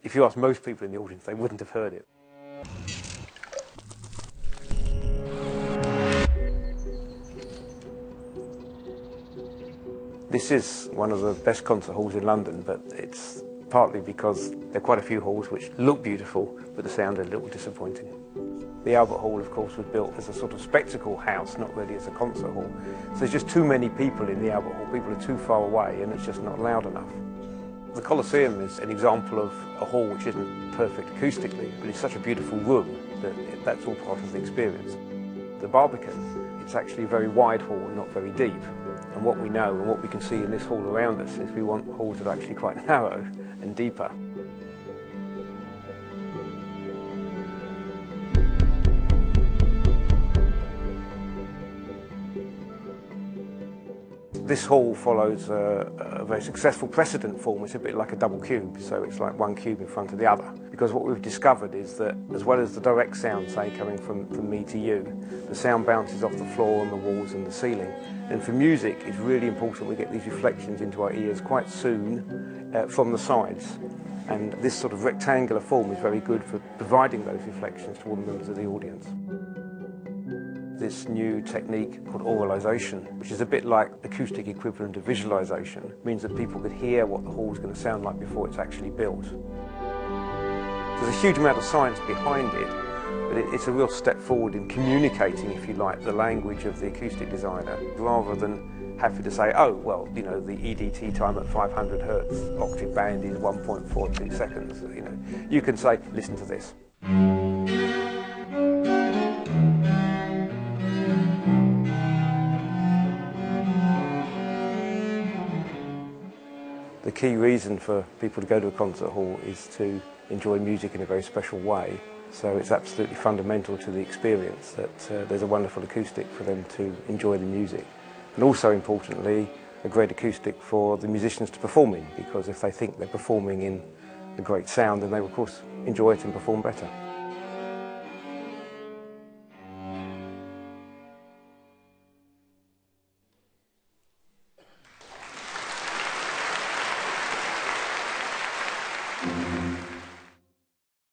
if you ask most people in the audience, they wouldn't have heard it. This is one of the best concert halls in London, but it's partly because there are quite a few halls which look beautiful, but the sound is a little disappointing. The Albert Hall, of course, was built as a sort of spectacle house, not really as a concert hall. So there's just too many people in the Albert Hall. People are too far away, and it's just not loud enough. The Colosseum is an example of a hall which isn't perfect acoustically, but it's such a beautiful room that that's all part of the experience. The Barbican, it's actually a very wide hall and not very deep. And what we know and what we can see in this hall around us is we want halls that are actually quite narrow and deeper. This hall follows a very successful precedent form. It's a bit like a double cube, so it's like one cube in front of the other. Because what we've discovered is that as well as the direct sound, say, coming from me to you, the sound bounces off the floor and the walls and the ceiling. And for music, it's really important we get these reflections into our ears quite soon from the sides. And this sort of rectangular form is very good for providing those reflections to all the members of the audience. This new technique called auralization, which is a bit like acoustic equivalent of visualization, means that people could hear what the hall is going to sound like before it's actually built. There's a huge amount of science behind it, but it's a real step forward in communicating, if you like, the language of the acoustic designer, rather than having to say, oh, well, you know, the EDT time at 500 hertz octave band is 1.42 seconds. You know, you can say, listen to this. The key reason for people to go to a concert hall is to enjoy music in a very special way. So it's absolutely fundamental to the experience that there's a wonderful acoustic for them to enjoy the music. And also importantly, a great acoustic for the musicians to perform in, because if they think they're performing in a great sound, then they will of course enjoy it and perform better.